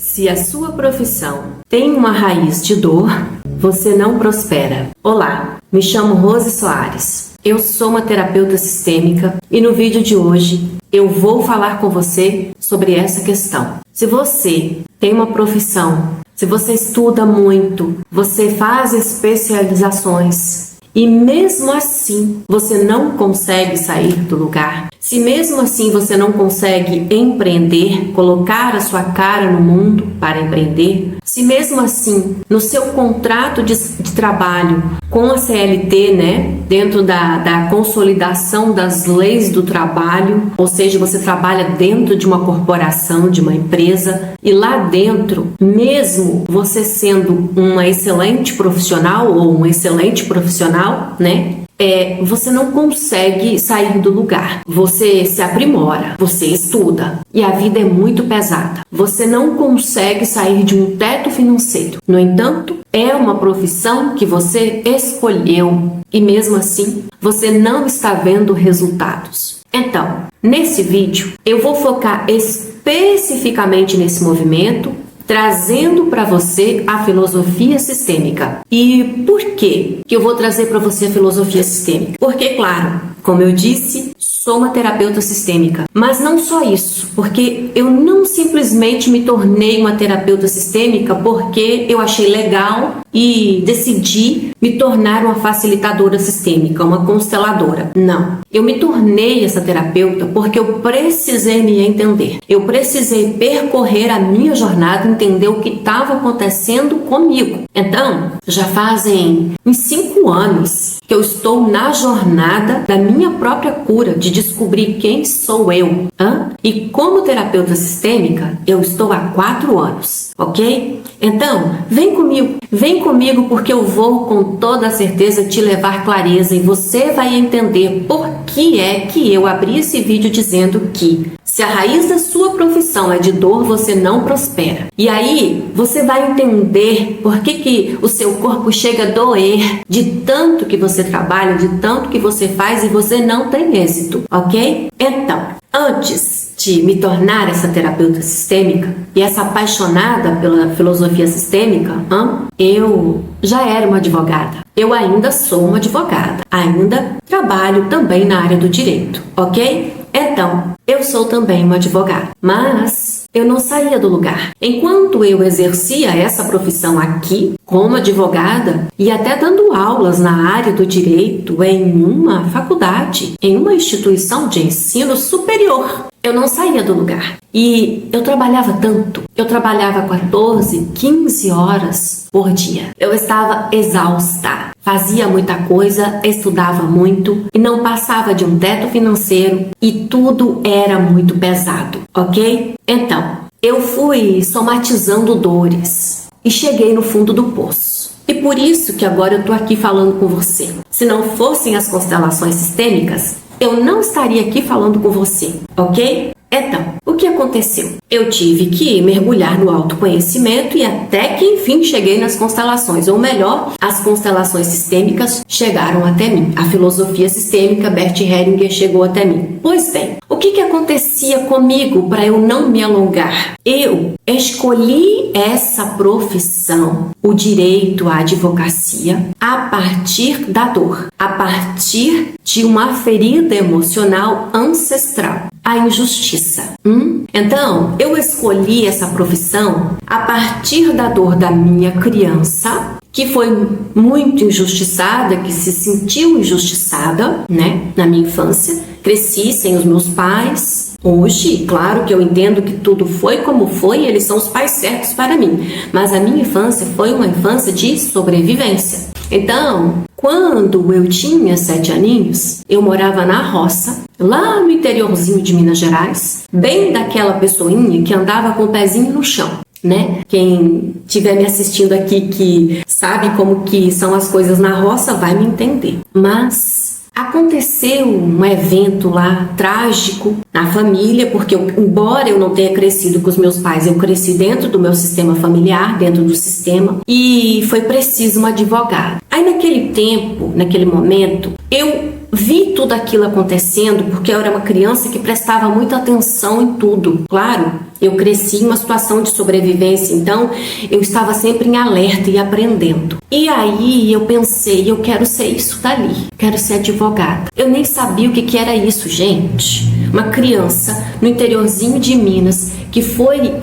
Se a sua profissão tem uma raiz de dor, você não prospera. Olá, me chamo Rose Soares. Eu sou uma terapeuta sistêmica e no vídeo de hoje eu vou falar com você sobre essa questão. Se você tem uma profissão, se você estuda muito, você faz especializações e mesmo assim você não consegue sair do lugar, se mesmo assim você não consegue empreender, colocar a sua cara no mundo para empreender, se mesmo assim no seu contrato de trabalho com a CLT, dentro da consolidação das leis do trabalho, ou seja, você trabalha dentro de uma corporação, de uma empresa, e lá dentro, mesmo você sendo uma excelente profissional ou um excelente profissional, você não consegue sair do lugar. Você se aprimora, você estuda e a vida é muito pesada. Você não consegue sair de um teto financeiro. No entanto, é uma profissão que você escolheu e mesmo assim você não está vendo resultados. Então, nesse vídeo eu vou focar especificamente nesse movimento, trazendo para você a filosofia sistêmica. E por que eu vou trazer para você a filosofia sistêmica? Porque, claro, como eu disse, sou uma terapeuta sistêmica. Mas não só isso, porque eu não simplesmente me tornei uma terapeuta sistêmica porque eu achei legal e decidi me tornar uma facilitadora sistêmica, uma consteladora. Não. Eu me tornei essa terapeuta porque eu precisei me entender. Eu precisei percorrer a minha jornada, entender o que estava acontecendo comigo. Então, já fazem uns 5 anos que eu estou na jornada da minha própria cura, de descobrir quem sou eu. E como terapeuta sistêmica, eu estou há 4 anos, ok? Então, vem comigo porque eu vou com toda certeza te levar clareza e você vai entender por que é que eu abri esse vídeo dizendo que se a raiz da sua profissão é de dor, você não prospera. E aí, você vai entender por que o seu corpo chega a doer de tanto que você trabalha, de tanto que você faz e você não tem êxito, ok? Então, antes de me tornar essa terapeuta sistêmica e essa apaixonada pela filosofia sistêmica, eu já era uma advogada. Eu ainda sou uma advogada. Ainda trabalho também na área do direito, ok? Então, eu sou também uma advogada, mas eu não saía do lugar. Enquanto eu exercia essa profissão aqui, como advogada, e até dando aulas na área do direito em uma faculdade, em uma instituição de ensino superior, eu não saía do lugar. E eu trabalhava tanto. Eu trabalhava 14, 15 horas por dia. Eu estava exausta. Fazia muita coisa, estudava muito e não passava de um teto financeiro e tudo era muito pesado, ok? Então, eu fui somatizando dores e cheguei no fundo do poço. E por isso que agora eu tô aqui falando com você. Se não fossem as constelações sistêmicas, eu não estaria aqui falando com você, ok? Então, o que aconteceu? Eu tive que mergulhar no autoconhecimento e até que enfim cheguei nas constelações, ou melhor, as constelações sistêmicas chegaram até mim. A filosofia sistêmica, Bert Hellinger, chegou até mim. Pois bem, o que acontecia comigo para eu não me alongar? Eu escolhi essa profissão, o direito à advocacia, a partir da dor, a partir de uma ferida emocional ancestral, a injustiça. Então, eu escolhi essa profissão a partir da dor da minha criança, que foi muito injustiçada, que se sentiu injustiçada, na minha infância. Cresci sem os meus pais. Hoje, claro que eu entendo que tudo foi como foi, eles são os pais certos para mim. Mas a minha infância foi uma infância de sobrevivência. Então, quando eu tinha 7 aninhos, eu morava na roça, lá no interiorzinho de Minas Gerais, bem daquela pessoinha que andava com o pezinho no chão. Quem estiver me assistindo aqui que sabe como que são as coisas na roça vai me entender. Mas aconteceu um evento lá trágico na família, porque embora eu não tenha crescido com os meus pais, eu cresci dentro do meu sistema familiar, dentro do sistema, e foi preciso uma advogada. Aí naquele tempo, naquele momento, eu vi tudo aquilo acontecendo porque eu era uma criança que prestava muita atenção em tudo. Claro, eu cresci em uma situação de sobrevivência, então eu estava sempre em alerta e aprendendo. E aí eu pensei, eu quero ser isso dali, quero ser advogada. Eu nem sabia o que era isso, gente. Uma criança no interiorzinho de Minas que foi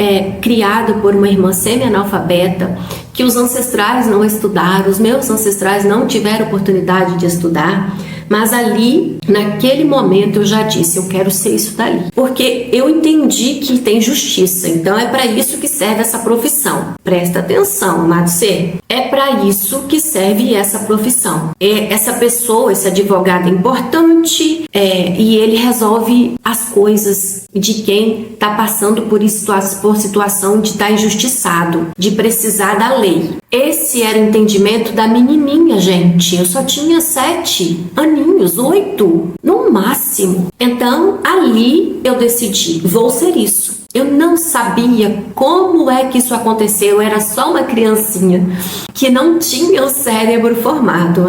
criada por uma irmã semi-analfabeta, que os ancestrais não estudaram, os meus ancestrais não tiveram oportunidade de estudar, mas ali, naquele momento, eu já disse, eu quero ser isso dali. Porque eu entendi que tem justiça, então é para isso que serve essa profissão. Presta atenção, amado ser. É para isso que serve essa profissão. Essa pessoa, esse advogado é importante, e ele resolve as coisas de quem está passando por situação de estar injustiçado, de precisar da lei. Esse era o entendimento da menininha, gente. Eu só tinha 7 aninhos, 8 no máximo. Então, ali eu decidi, vou ser isso. Eu não sabia como é que isso aconteceu, eu era só uma criancinha que não tinha o cérebro formado.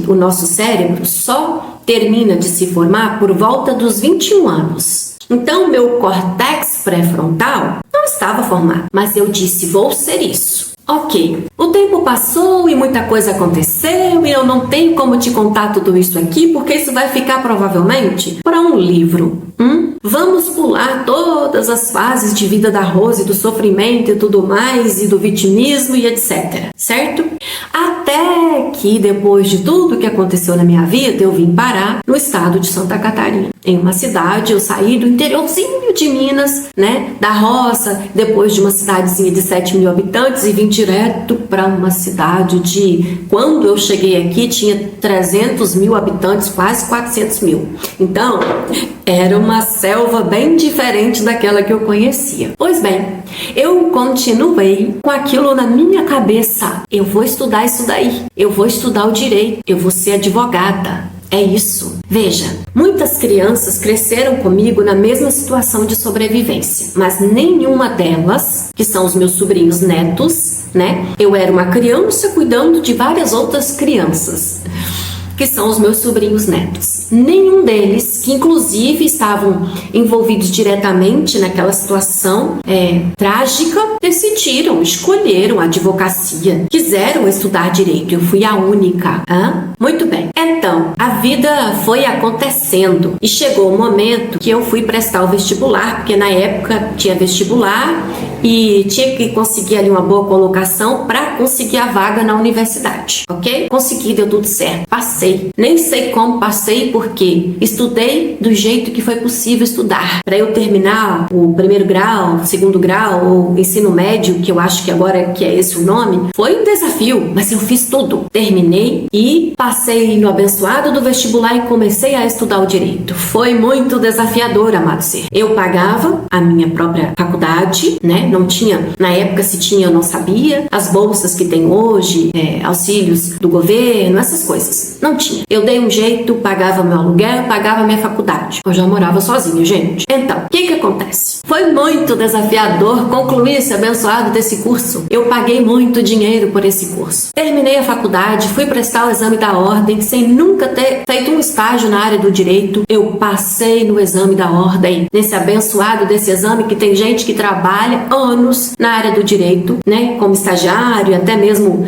O nosso cérebro só termina de se formar por volta dos 21 anos. Então, meu córtex pré-frontal não estava formado, mas eu disse, vou ser isso. Ok, o tempo passou e muita coisa aconteceu e eu não tenho como te contar tudo isso aqui porque isso vai ficar provavelmente para um livro. Vamos pular todas as fases de vida da Rose, do sofrimento e tudo mais, e do vitimismo e etc. Certo? Até que depois de tudo que aconteceu na minha vida, eu vim parar no estado de Santa Catarina. Em uma cidade, eu saí do interiorzinho de Minas, da roça, depois de uma cidadezinha de 7 mil habitantes e vim direto para uma cidade de... Quando eu cheguei aqui, tinha 300 mil habitantes, quase 400 mil. Então, era uma selva bem diferente daquela que eu conhecia. Pois bem, eu continuei com aquilo na minha cabeça. Eu vou estudar isso daí. Eu vou estudar o direito. Eu vou ser advogada. É isso. Veja, muitas crianças cresceram comigo na mesma situação de sobrevivência, mas nenhuma delas, que são os meus sobrinhos netos, eu era uma criança cuidando de várias outras crianças, que são os meus sobrinhos netos. Nenhum deles, que inclusive estavam envolvidos diretamente naquela situação trágica, escolheram a advocacia, quiseram estudar direito. Eu fui a única. Muito bem. Então, a vida foi acontecendo e chegou o momento que eu fui prestar o vestibular, porque na época tinha vestibular e tinha que conseguir ali uma boa colocação para conseguir a vaga na universidade, ok? Consegui, deu tudo certo. Passei. Nem sei como passei, porque estudei do jeito que foi possível estudar. Para eu terminar o primeiro grau, segundo grau ou ensino médio, que eu acho que agora que é esse o nome, foi um desafio, mas eu fiz tudo. Terminei e passei no abençoado do vestibular e comecei a estudar o direito. Foi muito desafiador, amado ser. Eu pagava a minha própria faculdade, não tinha, na época se tinha eu não sabia, as bolsas que tem hoje, auxílios do governo, essas coisas, não tinha. Eu dei um jeito, pagava meu aluguel, pagava minha faculdade. Eu já morava sozinha, gente. Então, o que acontece? Foi muito desafiador concluir esse abençoado desse curso. Eu paguei muito dinheiro por esse curso. Terminei a faculdade, fui prestar o exame da ordem, sem nunca ter feito um estágio na área do direito. Eu passei no exame da ordem, nesse abençoado desse exame que tem gente que trabalha anos na área do direito, como estagiário, até mesmo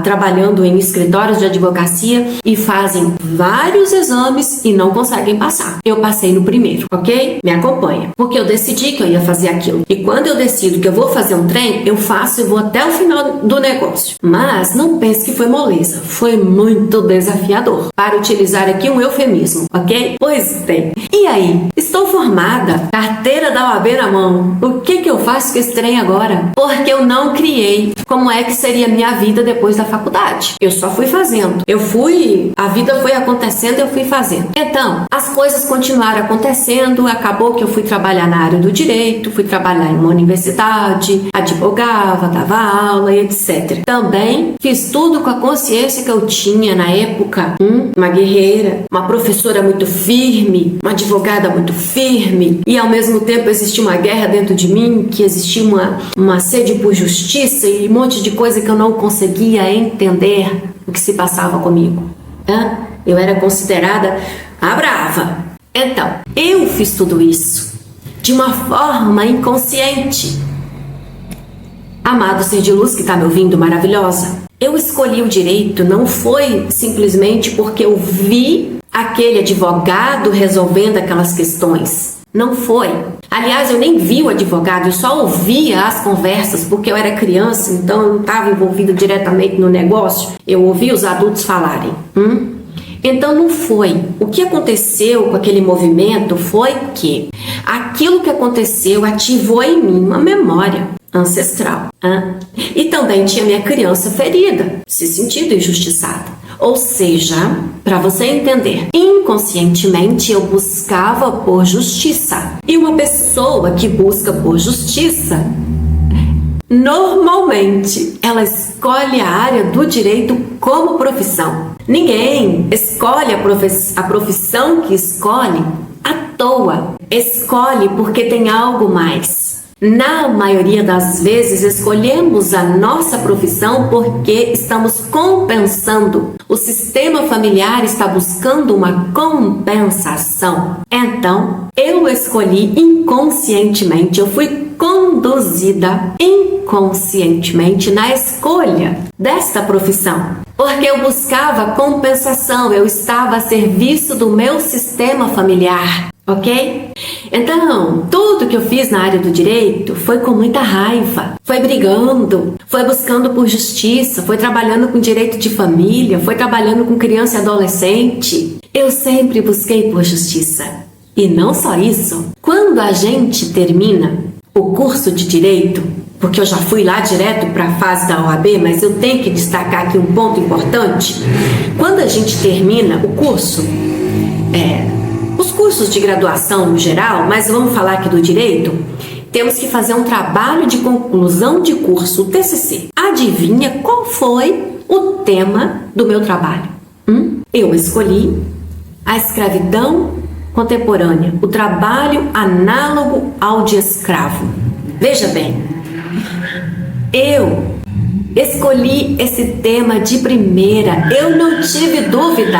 trabalhando em escritórios de advocacia e fazem vários exames e não conseguem passar. Eu passei no primeiro, ok? Me acompanha. Porque eu decidi que eu ia fazer aquilo. E quando eu decido que eu vou fazer um trem, eu faço e vou até o final do negócio. Mas não pense que foi moleza. Foi muito desafiador. Para utilizar aqui um eufemismo, ok? Pois bem. E aí? Estou formada, carteira da OAB na mão. O que eu faço com esse trem agora? Porque eu não criei como é que seria a minha vida depois da faculdade. Eu só fui fazendo. A vida foi acontecendo, eu fui fazendo. Então, as coisas continuaram acontecendo, acabou que eu fui trabalhar na área do direito, fui trabalhar em uma universidade, advogava, dava aula e etc. Também fiz tudo com a consciência que eu tinha na época, uma guerreira, uma professora muito firme, uma advogada muito firme, e ao mesmo tempo existia uma guerra dentro de mim, que existia uma sede por justiça e um monte de coisa que eu não conseguia entender o que se passava comigo. Eu era considerada a brava. Então, eu fiz tudo isso de uma forma inconsciente. Amado ser de luz que está me ouvindo, maravilhosa, eu escolhi o direito não foi simplesmente porque eu vi aquele advogado resolvendo aquelas questões. Não foi. Aliás, eu nem vi o advogado, eu só ouvia as conversas, porque eu era criança, então eu não estava envolvida diretamente no negócio. Eu ouvia os adultos falarem. Então não foi. O que aconteceu com aquele movimento foi que aquilo que aconteceu ativou em mim uma memória ancestral. E também tinha minha criança ferida, se sentindo injustiçada. Ou seja, para você entender, inconscientemente eu buscava por justiça. E uma pessoa que busca por justiça, normalmente ela escolhe a área do direito como profissão. Ninguém escolhe a profissão que escolhe à toa. Escolhe porque tem algo mais. Na maioria das vezes, escolhemos a nossa profissão porque estamos compensando. O sistema familiar está buscando uma compensação. Então, eu escolhi inconscientemente, eu fui conduzida inconscientemente na escolha desta profissão. Porque eu buscava compensação, eu estava a serviço do meu sistema familiar. Ok? Então, tudo que eu fiz na área do direito foi com muita raiva, foi brigando, foi buscando por justiça, foi trabalhando com direito de família, foi trabalhando com criança e adolescente. Eu sempre busquei por justiça. E não só isso, quando a gente termina o curso de direito, porque eu já fui lá direto para a fase da OAB, mas eu tenho que destacar aqui um ponto importante. Quando a gente termina o curso, os cursos de graduação no geral, mas vamos falar aqui do direito, temos que fazer um trabalho de conclusão de curso, o TCC. Adivinha qual foi o tema do meu trabalho? Eu escolhi a escravidão contemporânea, o trabalho análogo ao de escravo. Veja bem, eu escolhi esse tema de primeira, eu não tive dúvida.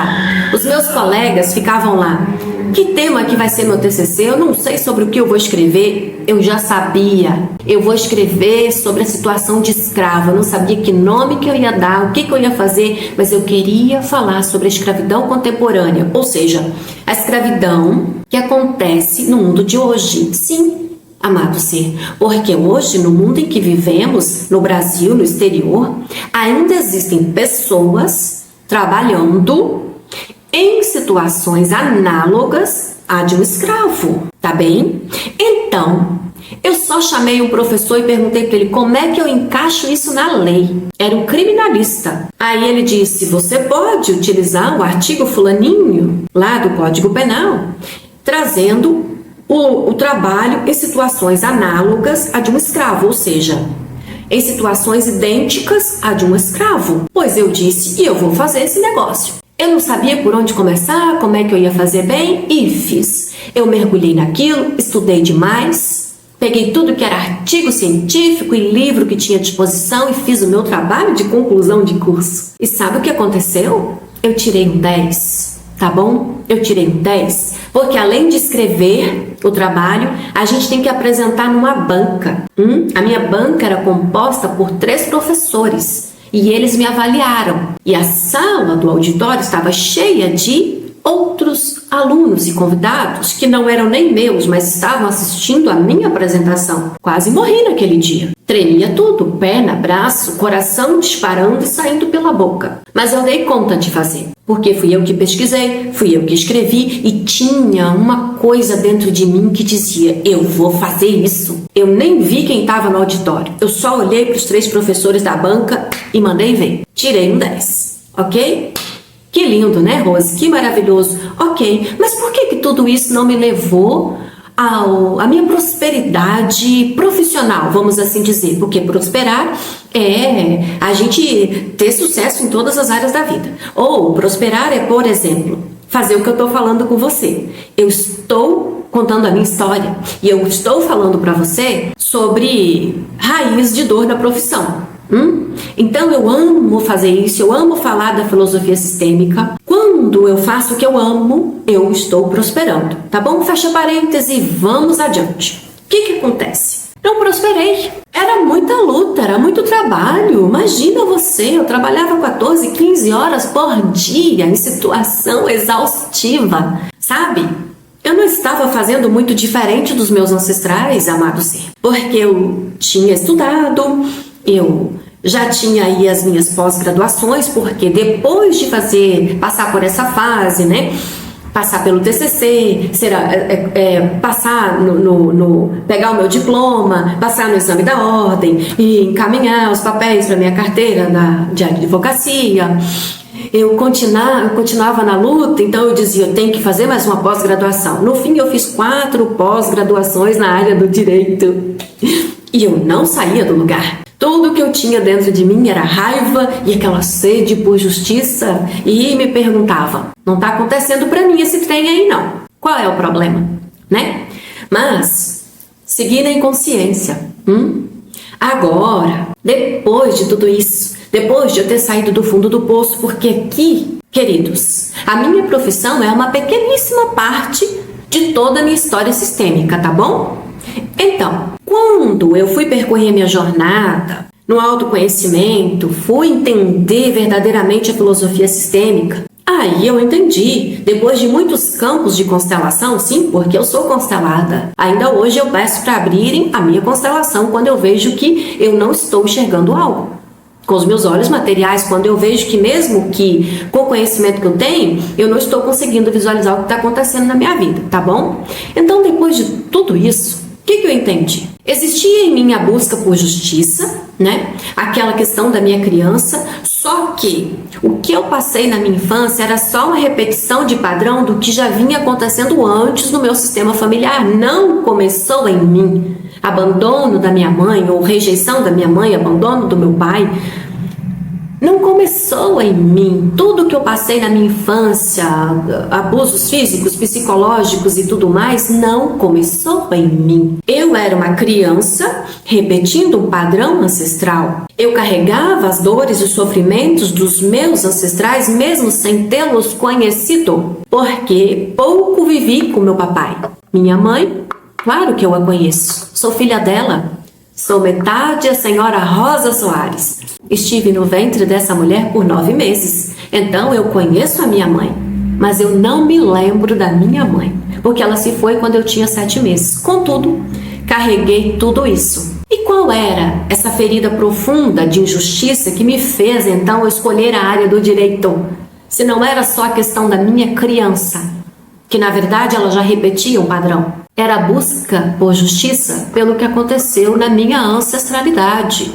Os meus colegas ficavam lá, que tema que vai ser meu TCC? Eu não sei sobre o que eu vou escrever. Eu já sabia, eu vou escrever sobre a situação de escravo. Eu não sabia que nome que eu ia dar, o que eu ia fazer, mas eu queria falar sobre a escravidão contemporânea, ou seja, a escravidão que acontece no mundo de hoje. Sim, amado ser, porque hoje, no mundo em que vivemos, no Brasil, no exterior, ainda existem pessoas trabalhando em situações análogas à de um escravo, tá bem? Então, eu só chamei um professor e perguntei para ele como é que eu encaixo isso na lei. Era um criminalista. Aí ele disse, você pode utilizar o artigo fulaninho lá do Código Penal, trazendo o trabalho em situações análogas à de um escravo, ou seja, em situações idênticas à de um escravo. Pois eu disse, e eu vou fazer esse negócio. Eu não sabia por onde começar, como é que eu ia fazer bem, e fiz. Eu mergulhei naquilo, estudei demais, peguei tudo que era artigo científico e livro que tinha à disposição e fiz o meu trabalho de conclusão de curso. E sabe o que aconteceu? Eu tirei um 10, tá bom? Eu tirei um 10, porque além de escrever o trabalho, a gente tem que apresentar numa banca. A minha banca era composta por 3 professores. E eles me avaliaram. E a sala do auditório estava cheia de outros alunos e convidados que não eram nem meus, mas estavam assistindo a minha apresentação. Quase morri naquele dia. Tremia tudo, perna, braço, coração disparando e saindo pela boca. Mas eu dei conta de fazer, porque fui eu que pesquisei, fui eu que escrevi e tinha uma coisa dentro de mim que dizia, eu vou fazer isso. Eu nem vi quem estava no auditório, eu só olhei para os 3 professores da banca e mandei ver. Tirei um 10, ok? Que lindo, né, Rose? Que maravilhoso. Ok, mas por que tudo isso não me levou a minha prosperidade profissional, vamos assim dizer? Porque prosperar é a gente ter sucesso em todas as áreas da vida. Ou prosperar é, por exemplo, fazer o que eu estou falando com você. Eu estou contando a minha história e eu estou falando para você sobre raiz de dor da profissão. Então eu amo fazer isso, eu amo falar da filosofia sistêmica. Quando eu faço o que eu amo, eu estou prosperando, tá bom? Fecha parêntese e vamos adiante. O que acontece? Não prosperei. Era muita luta, era muito trabalho. Imagina você, eu trabalhava 14, 15 horas por dia em situação exaustiva, sabe? Eu não estava fazendo muito diferente dos meus ancestrais, amado ser, porque eu tinha estudado, eu já tinha aí as minhas pós-graduações, porque depois de passar por essa fase, né? Passar pelo TCC, passar pegar o meu diploma, passar no exame da ordem e encaminhar os papéis para minha carteira de advocacia. Eu continuava na luta, então eu dizia, eu tenho que fazer mais uma pós-graduação. No fim, eu fiz 4 pós-graduações na área do direito e eu não saía do lugar. Tudo que eu tinha dentro de mim era raiva e aquela sede por justiça e me perguntava, não está acontecendo para mim esse trem aí não, qual é o problema, né? Mas, segui na inconsciência. Agora, depois de tudo isso, depois de eu ter saído do fundo do poço, porque aqui, queridos, a minha profissão é uma pequeníssima parte de toda a minha história sistêmica, tá bom? Então, quando eu fui percorrer minha jornada no autoconhecimento, fui entender verdadeiramente a filosofia sistêmica, aí eu entendi, depois de muitos campos de constelação, sim, porque eu sou constelada. Ainda hoje eu peço para abrirem a minha constelação quando eu vejo que eu não estou enxergando algo. Com os meus olhos materiais, quando eu vejo que mesmo que com o conhecimento que eu tenho, eu não estou conseguindo visualizar o que está acontecendo na minha vida, tá bom? Então, depois de tudo isso, o que eu entendi? Existia em mim a busca por justiça, né? Aquela questão da minha criança, só que o que eu passei na minha infância era só uma repetição de padrão do que já vinha acontecendo antes no meu sistema familiar. Não começou em mim. Abandono da minha mãe ou rejeição da minha mãe, abandono do meu pai, não começou em mim. Tudo que eu passei na minha infância, abusos físicos, psicológicos e tudo mais, não começou em mim. Eu era uma criança repetindo um padrão ancestral. Eu carregava as dores e os sofrimentos dos meus ancestrais mesmo sem tê-los conhecido, porque pouco vivi com meu papai. Minha mãe, claro que eu a conheço. Sou filha dela. Sou metade a senhora Rosa Soares. Estive no ventre dessa mulher por 9 meses. Então eu conheço a minha mãe. Mas eu não me lembro da minha mãe, porque ela se foi quando eu tinha 7 meses. Contudo, carreguei tudo isso. E qual era essa ferida profunda de injustiça que me fez então escolher a área do direito? Se não era só a questão da minha criança, que na verdade ela já repetia um padrão. Era a busca por justiça pelo que aconteceu na minha ancestralidade.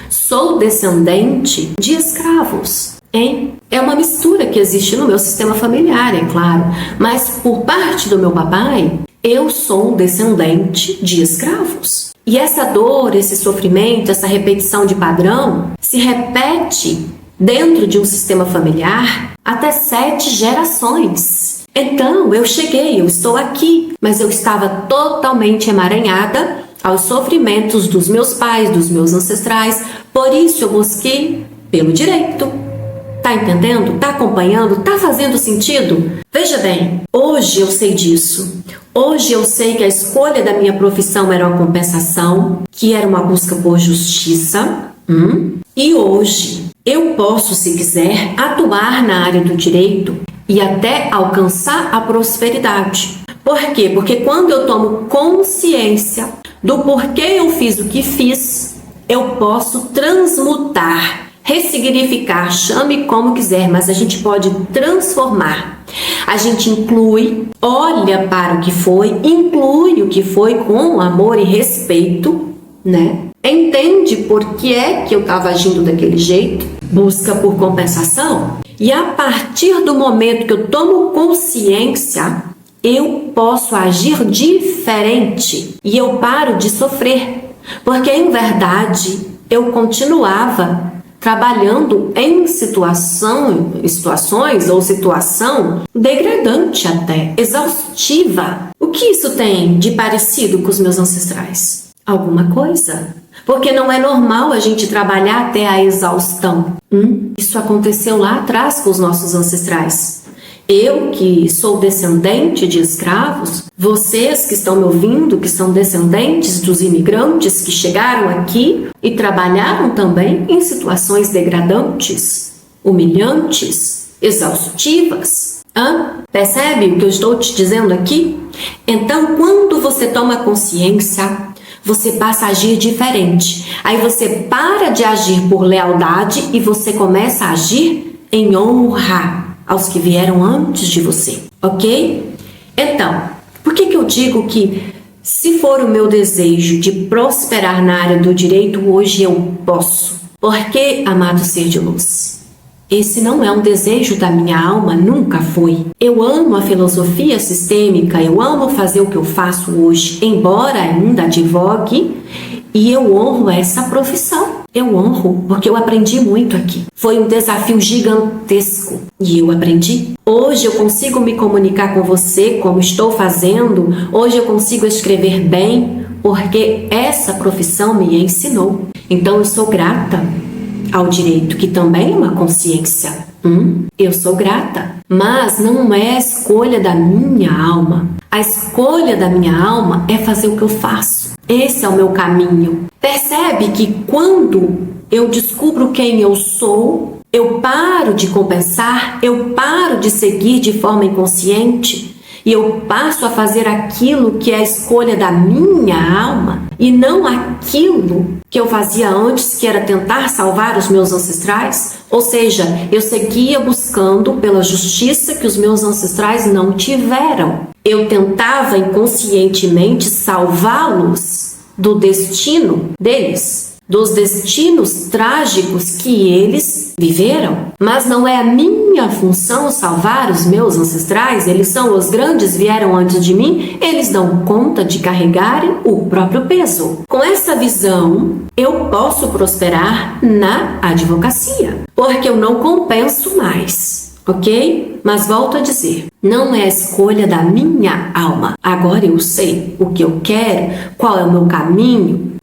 Sou descendente de escravos, hein? É uma mistura que existe no meu sistema familiar, é claro. Mas por parte do meu papai, eu sou descendente de escravos. E essa dor, esse sofrimento, essa repetição de padrão se repete dentro de um sistema familiar até 7 gerações. Então, eu cheguei, eu estou aqui, mas eu estava totalmente emaranhada aos sofrimentos dos meus pais, dos meus ancestrais. Por isso eu busquei pelo direito. Tá entendendo? Tá acompanhando? Tá fazendo sentido? Veja bem, hoje eu sei disso. Hoje eu sei que a escolha da minha profissão era uma compensação, que era uma busca por justiça. E hoje eu posso, se quiser, atuar na área do direito e até alcançar a prosperidade. Por quê? Porque quando eu tomo consciência do porquê eu fiz o que fiz, eu posso transmutar, ressignificar, chame como quiser, mas a gente pode transformar. A gente inclui, olha para o que foi, inclui o que foi com amor e respeito, né? Entende por que é que eu estava agindo daquele jeito, busca por compensação. E a partir do momento que eu tomo consciência, eu posso agir diferente e eu paro de sofrer, porque em verdade eu continuava trabalhando em situações ou situação degradante até, exaustiva. O que isso tem de parecido com os meus ancestrais? Alguma coisa. Porque não é normal a gente trabalhar até a exaustão. Isso aconteceu lá atrás com os nossos ancestrais. Eu, que sou descendente de escravos, vocês que estão me ouvindo, que são descendentes dos imigrantes que chegaram aqui e trabalharam também em situações degradantes, humilhantes, exaustivas. Percebe o que eu estou te dizendo aqui? Então, quando você toma consciência, você passa a agir diferente. Aí você para de agir por lealdade e você começa a agir em honra aos que vieram antes de você, ok? Então, por que eu digo que se for o meu desejo de prosperar na área do direito, hoje eu posso? Porque, amado ser de luz, esse não é um desejo da minha alma, nunca foi. Eu amo a filosofia sistêmica, eu amo fazer o que eu faço hoje, embora ainda advogue, e eu honro essa profissão. Eu honro, porque eu aprendi muito aqui. Foi um desafio gigantesco e eu aprendi. Hoje eu consigo me comunicar com você como estou fazendo. Hoje eu consigo escrever bem, porque essa profissão me ensinou. Então eu sou grata ao direito, que também é uma consciência. Eu sou grata, mas não é a escolha da minha alma. A escolha da minha alma é fazer o que eu faço. Esse é o meu caminho. Percebe que quando eu descubro quem eu sou, eu paro de compensar, eu paro de seguir de forma inconsciente e eu passo a fazer aquilo que é a escolha da minha alma e não aquilo que eu fazia antes, que era tentar salvar os meus ancestrais. Ou seja, eu seguia buscando pela justiça que os meus ancestrais não tiveram. Eu tentava inconscientemente salvá-los do destino deles, dos destinos trágicos que eles viveram. Mas não é a minha função salvar os meus ancestrais, eles são os grandes, vieram antes de mim, eles dão conta de carregarem o próprio peso. Com essa visão, eu posso prosperar na advocacia, porque eu não compenso mais. Ok? Mas volto a dizer, não é a escolha da minha alma. Agora eu sei o que eu quero, qual é o meu caminho,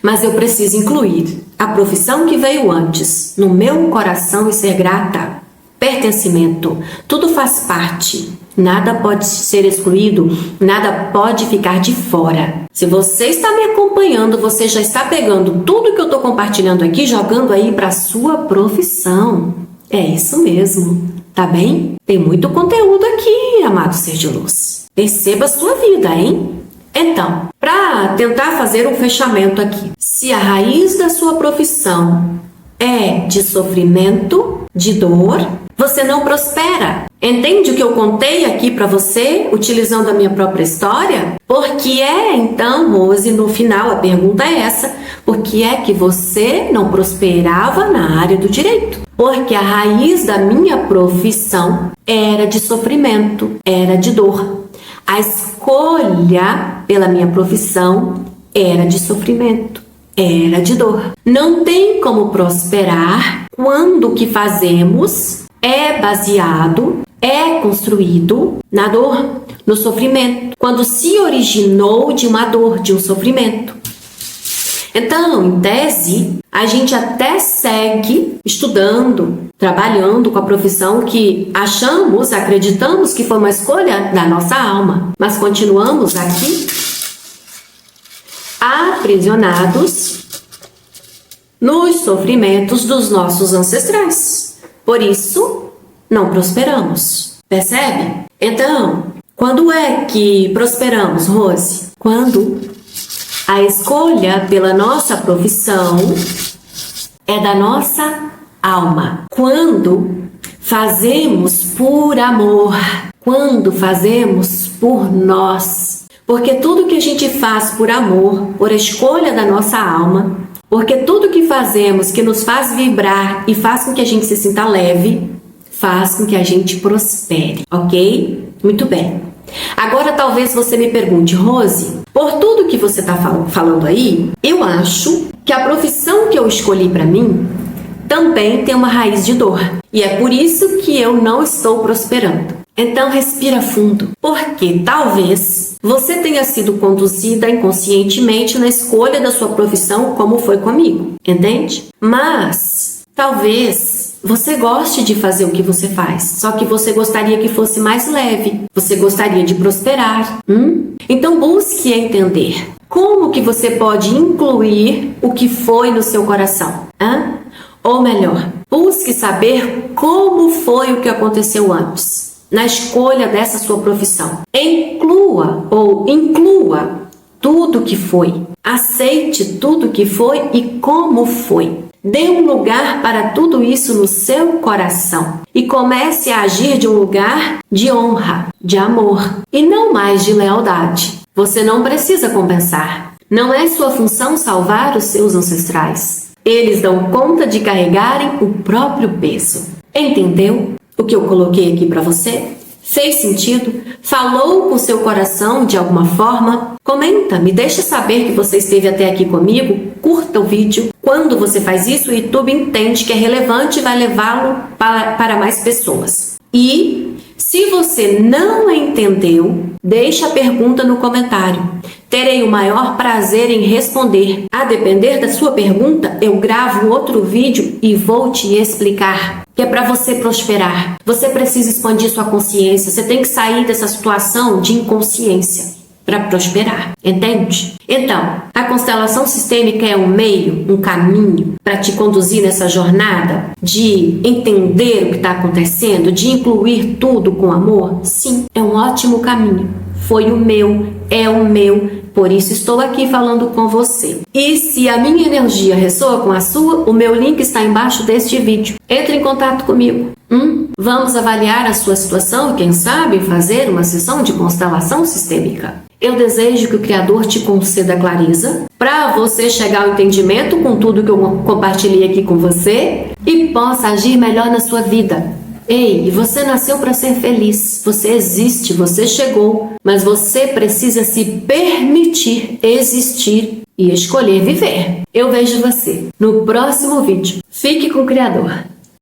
mas eu preciso incluir a profissão que veio antes no meu coração e ser grata. Pertencimento, tudo faz parte. Nada pode ser excluído, nada pode ficar de fora. Se você está me acompanhando, você já está pegando tudo que eu estou compartilhando aqui, jogando aí para a sua profissão. É isso mesmo, tá bem? Tem muito conteúdo aqui, amado ser de luz. Perceba a sua vida, hein? Então, para tentar fazer um fechamento aqui, se a raiz da sua profissão é de sofrimento, de dor, você não prospera. Entende o que eu contei aqui para você, utilizando a minha própria história? Por que é, então, Rose, no final a pergunta é essa, por que é que você não prosperava na área do direito? Porque a raiz da minha profissão era de sofrimento, era de dor. A escolha pela minha profissão era de sofrimento, era de dor. Não tem como prosperar quando o que fazemos é baseado, é construído na dor, no sofrimento, quando se originou de uma dor, de um sofrimento. Então, em tese, a gente até segue estudando, trabalhando com a profissão que achamos, acreditamos que foi uma escolha da nossa alma, mas continuamos aqui aprisionados nos sofrimentos dos nossos ancestrais. Por isso, não prosperamos. Percebe? Então, quando é que prosperamos, Rose? Quando a escolha pela nossa profissão é da nossa alma. Quando fazemos por amor. Quando fazemos por nós. Porque tudo que a gente faz por amor, por escolha da nossa alma, porque tudo que fazemos que nos faz vibrar e faz com que a gente se sinta leve, faz com que a gente prospere, ok? Muito bem. Agora talvez você me pergunte, Rose, por tudo que você está falando aí, eu acho que a profissão que eu escolhi para mim também tem uma raiz de dor. E é por isso que eu não estou prosperando. Então respira fundo, porque talvez você tenha sido conduzida inconscientemente na escolha da sua profissão, como foi comigo, entende? Mas talvez você goste de fazer o que você faz, só que você gostaria que fosse mais leve, você gostaria de prosperar. Então busque entender como que você pode incluir o que foi no seu coração. Ou melhor, busque saber como foi o que aconteceu antes, na escolha dessa sua profissão. Inclua tudo que foi. Aceite tudo que foi e como foi. Dê um lugar para tudo isso no seu coração e comece a agir de um lugar de honra, de amor e não mais de lealdade. Você não precisa compensar. Não é sua função salvar os seus ancestrais. Eles dão conta de carregarem o próprio peso. Entendeu o que eu coloquei aqui para você? Fez sentido? Falou com seu coração de alguma forma? Comenta, me deixa saber que você esteve até aqui comigo. Curta o vídeo. Quando você faz isso, o YouTube entende que é relevante e vai levá-lo para mais pessoas. E se você não entendeu, deixa a pergunta no comentário. Terei o maior prazer em responder. A depender da sua pergunta, eu gravo outro vídeo e vou te explicar. Que é para você prosperar. Você precisa expandir sua consciência. Você tem que sair dessa situação de inconsciência para prosperar. Entende? Então, a constelação sistêmica é um meio, um caminho para te conduzir nessa jornada de entender o que está acontecendo, de incluir tudo com amor? Sim, é um ótimo caminho. Foi o meu, é o meu. Por isso estou aqui falando com você. E se a minha energia ressoa com a sua, o meu link está embaixo deste vídeo. Entre em contato comigo. Vamos avaliar a sua situação e quem sabe fazer uma sessão de constelação sistêmica. Eu desejo que o Criador te conceda clareza para você chegar ao entendimento com tudo que eu compartilhei aqui com você e possa agir melhor na sua vida. Ei, você nasceu para ser feliz, você existe, você chegou, mas você precisa se permitir existir e escolher viver. Eu vejo você no próximo vídeo. Fique com o Criador.